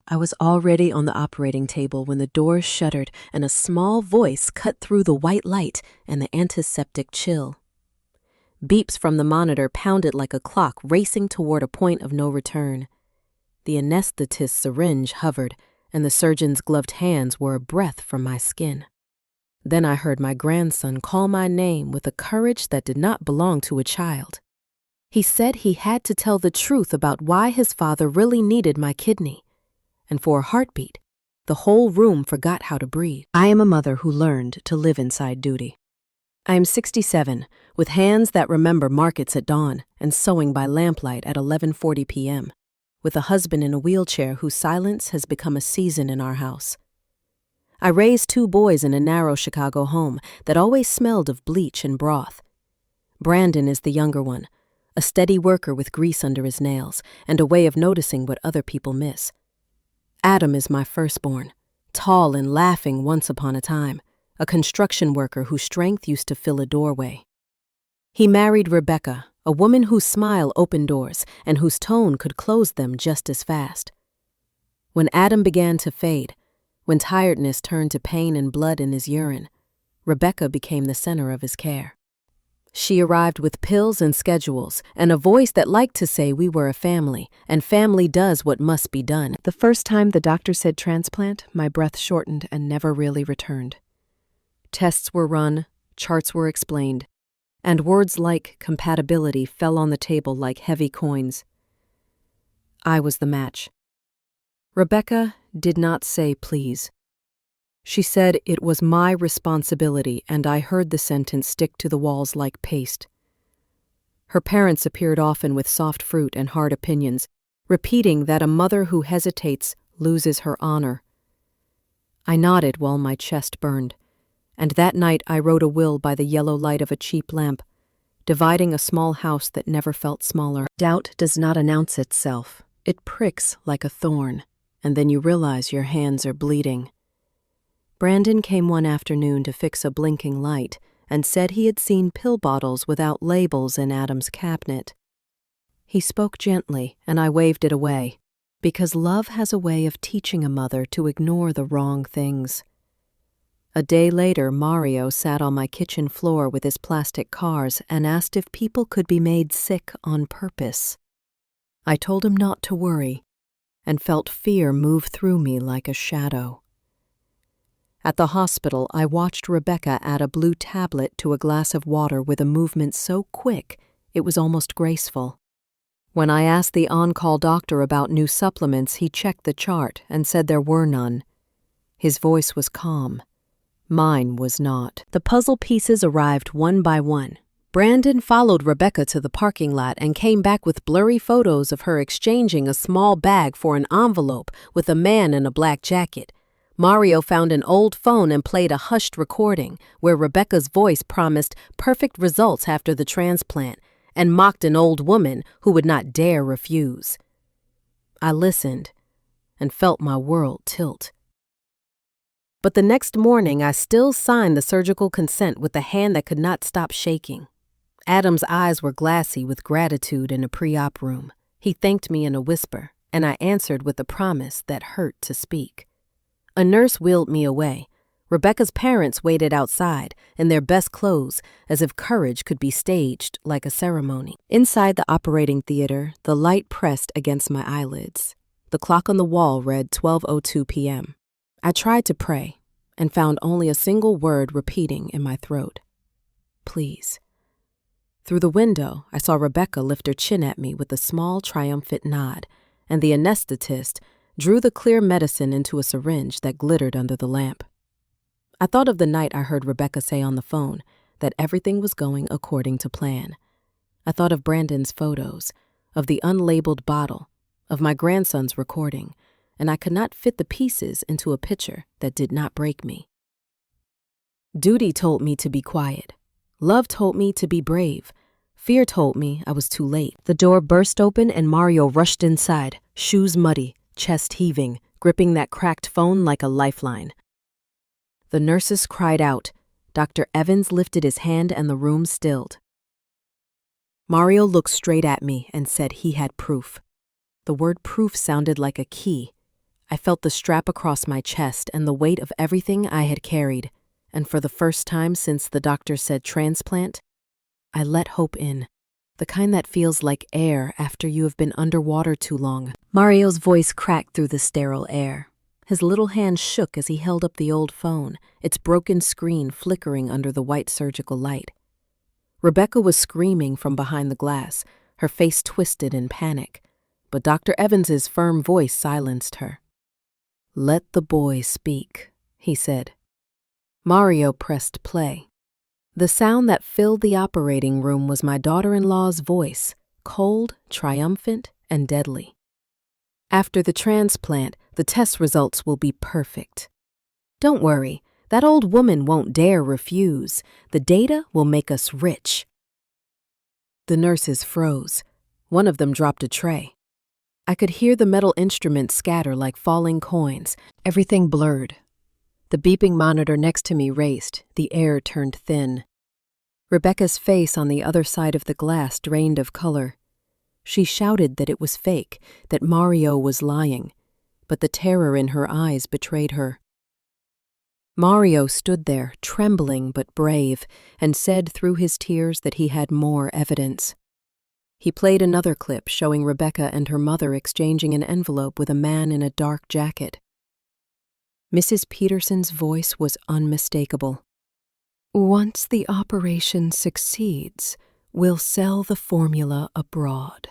I was already on the operating table when the doors shuttered and a small voice cut through the white light and the antiseptic chill. Beeps from the monitor pounded like a clock racing toward a point of no return. The anesthetist's syringe hovered, and the surgeon's gloved hands were a breath from my skin. Then I heard my grandson call my name with a courage that did not belong to a child. He said he had to tell the truth about why his father really needed my kidney. And for a heartbeat, the whole room forgot how to breathe. I am a mother who learned to live inside duty. I am 67, with hands that remember markets at dawn and sewing by lamplight at 11:40 p.m., with a husband in a wheelchair whose silence has become a season in our house. I raised 2 boys in a narrow Chicago home that always smelled of bleach and broth. Brandon is the younger one, a steady worker with grease under his nails and a way of noticing what other people miss. Adam is my firstborn, tall and laughing once upon a time, a construction worker whose strength used to fill a doorway. He married Rebecca, a woman whose smile opened doors and whose tone could close them just as fast. When Adam began to fade, when tiredness turned to pain and blood in his urine, Rebecca became the center of his care. She arrived with pills and schedules and a voice that liked to say we were a family, and family does what must be done. The first time the doctor said transplant, my breath shortened and never really returned. Tests were run, charts were explained, and words like compatibility fell on the table like heavy coins. I was the match. Rebecca did not say please. She said it was my responsibility, and I heard the sentence stick to the walls like paste. Her parents appeared often with soft fruit and hard opinions, repeating that a mother who hesitates loses her honor. I nodded while my chest burned, and that night I wrote a will by the yellow light of a cheap lamp, dividing a small house that never felt smaller. Doubt does not announce itself. It pricks like a thorn, and then you realize your hands are bleeding. Brandon came one afternoon to fix a blinking light and said he had seen pill bottles without labels in Adam's cabinet. He spoke gently, and I waved it away, because love has a way of teaching a mother to ignore the wrong things. A day later, Mario sat on my kitchen floor with his plastic cars and asked if people could be made sick on purpose. I told him not to worry, and felt fear move through me like a shadow. At the hospital, I watched Rebecca add a blue tablet to a glass of water with a movement so quick it was almost graceful. When I asked the on-call doctor about new supplements, he checked the chart and said there were none. His voice was calm. Mine was not. The puzzle pieces arrived one by one. Brandon followed Rebecca to the parking lot and came back with blurry photos of her exchanging a small bag for an envelope with a man in a black jacket. Mario found an old phone and played a hushed recording where Rebecca's voice promised perfect results after the transplant and mocked an old woman who would not dare refuse. I listened and felt my world tilt. But the next morning, I still signed the surgical consent with a hand that could not stop shaking. Adam's eyes were glassy with gratitude in a pre-op room. He thanked me in a whisper, and I answered with a promise that hurt to speak. A nurse wheeled me away. Rebecca's parents waited outside, in their best clothes, as if courage could be staged like a ceremony. Inside the operating theater, the light pressed against my eyelids. The clock on the wall read 12:02 p.m. I tried to pray, and found only a single word repeating in my throat. Please. Through the window, I saw Rebecca lift her chin at me with a small, triumphant nod, and the anesthetist drew the clear medicine into a syringe that glittered under the lamp. I thought of the night I heard Rebecca say on the phone that everything was going according to plan. I thought of Brandon's photos, of the unlabeled bottle, of my grandson's recording, and I could not fit the pieces into a picture that did not break me. Duty told me to be quiet. Love told me to be brave. Fear told me I was too late. The door burst open and Mario rushed inside, shoes muddy, chest heaving, gripping that cracked phone like a lifeline. The nurses cried out. Dr. Evans lifted his hand and the room stilled. Mario looked straight at me and said he had proof. The word proof sounded like a key. I felt the strap across my chest and the weight of everything I had carried, and for the first time since the doctor said transplant, I let hope in, the kind that feels like air after you have been underwater too long. Mario's voice cracked through the sterile air. His little hand shook as he held up the old phone, its broken screen flickering under the white surgical light. Rebecca was screaming from behind the glass, her face twisted in panic, but Dr. Evans's firm voice silenced her. "Let the boy speak," he said. Mario pressed play. The sound that filled the operating room was my daughter-in-law's voice, cold, triumphant, and deadly. "After the transplant, the test results will be perfect. Don't worry, that old woman won't dare refuse. The data will make us rich." The nurses froze. One of them dropped a tray. I could hear the metal instruments scatter like falling coins. Everything blurred. The beeping monitor next to me raced. The air turned thin. Rebecca's face on the other side of the glass drained of color. She shouted that it was fake, that Mario was lying, but the terror in her eyes betrayed her. Mario stood there, trembling but brave, and said through his tears that he had more evidence. He played another clip showing Rebecca and her mother exchanging an envelope with a man in a dark jacket. Mrs. Peterson's voice was unmistakable. "Once the operation succeeds, we'll sell the formula abroad.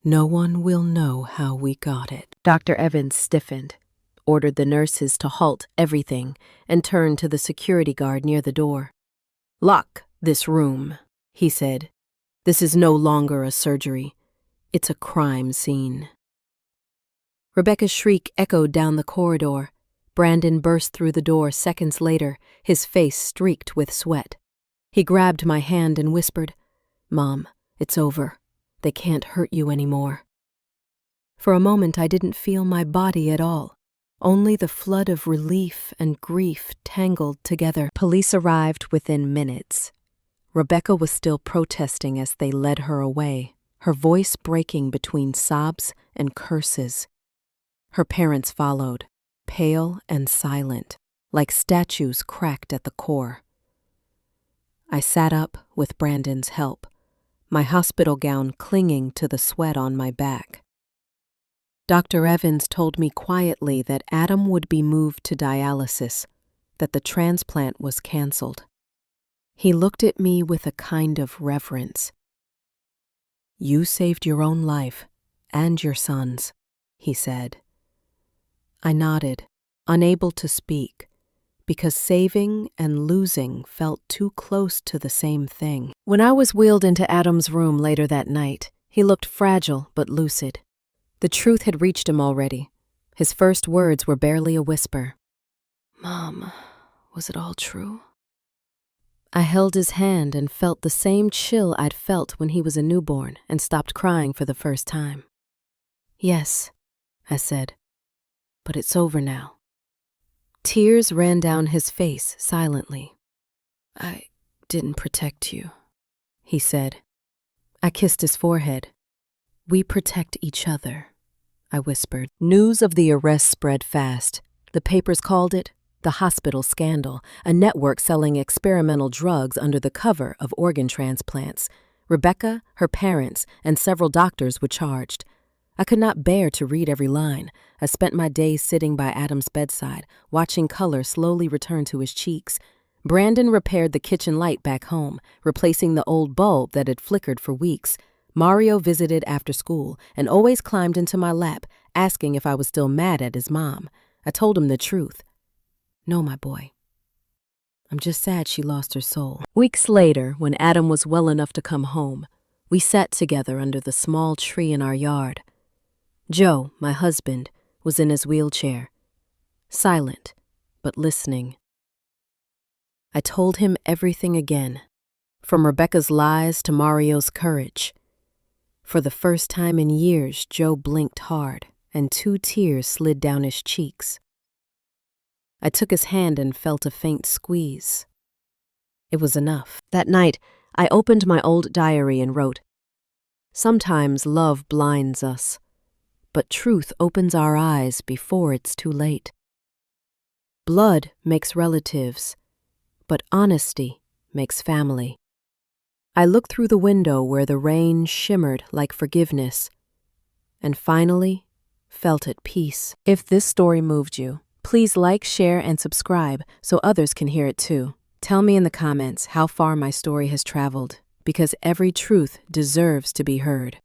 No one will know how we got it." Dr. Evans stiffened, ordered the nurses to halt everything, and turned to the security guard near the door. "Lock this room," he said. "This is no longer a surgery. It's a crime scene." Rebecca's shriek echoed down the corridor. Brandon burst through the door seconds later, his face streaked with sweat. He grabbed my hand and whispered, "Mom, it's over. They can't hurt you anymore." For a moment I didn't feel my body at all, only the flood of relief and grief tangled together. Police arrived within minutes. Rebecca was still protesting as they led her away, her voice breaking between sobs and curses. Her parents followed, pale and silent, like statues cracked at the core. I sat up with Brandon's help, my hospital gown clinging to the sweat on my back. Dr. Evans told me quietly that Adam would be moved to dialysis, that the transplant was canceled. He looked at me with a kind of reverence. "You saved your own life, and your son's," he said. I nodded, unable to speak, because saving and losing felt too close to the same thing. When I was wheeled into Adam's room later that night, he looked fragile but lucid. The truth had reached him already. His first words were barely a whisper. "Mom, was it all true?" I held his hand and felt the same chill I'd felt when he was a newborn and stopped crying for the first time. "Yes," I said, "but it's over now." Tears ran down his face silently. "I didn't protect you," he said. I kissed his forehead. "We protect each other," I whispered. News of the arrest spread fast. The papers called it the hospital scandal, a network selling experimental drugs under the cover of organ transplants. Rebecca, her parents, and several doctors were charged. I could not bear to read every line. I spent my days sitting by Adam's bedside, watching color slowly return to his cheeks. Brandon repaired the kitchen light back home, replacing the old bulb that had flickered for weeks. Mario visited after school and always climbed into my lap, asking if I was still mad at his mom. I told him the truth. "No, my boy. I'm just sad she lost her soul." Weeks later, when Adam was well enough to come home, we sat together under the small tree in our yard. Joe, my husband, was in his wheelchair, silent but listening. I told him everything again, from Rebecca's lies to Mario's courage. For the first time in years, Joe blinked hard, and 2 tears slid down his cheeks. I took his hand and felt a faint squeeze. It was enough. That night, I opened my old diary and wrote, "Sometimes love blinds us. but truth opens our eyes before it's too late. Blood makes relatives, but honesty makes family. I looked through the window where the rain shimmered like forgiveness, and finally felt at peace. If this story moved you, please like, share, and subscribe so others can hear it too. Tell me in the comments how far my story has traveled, because every truth deserves to be heard.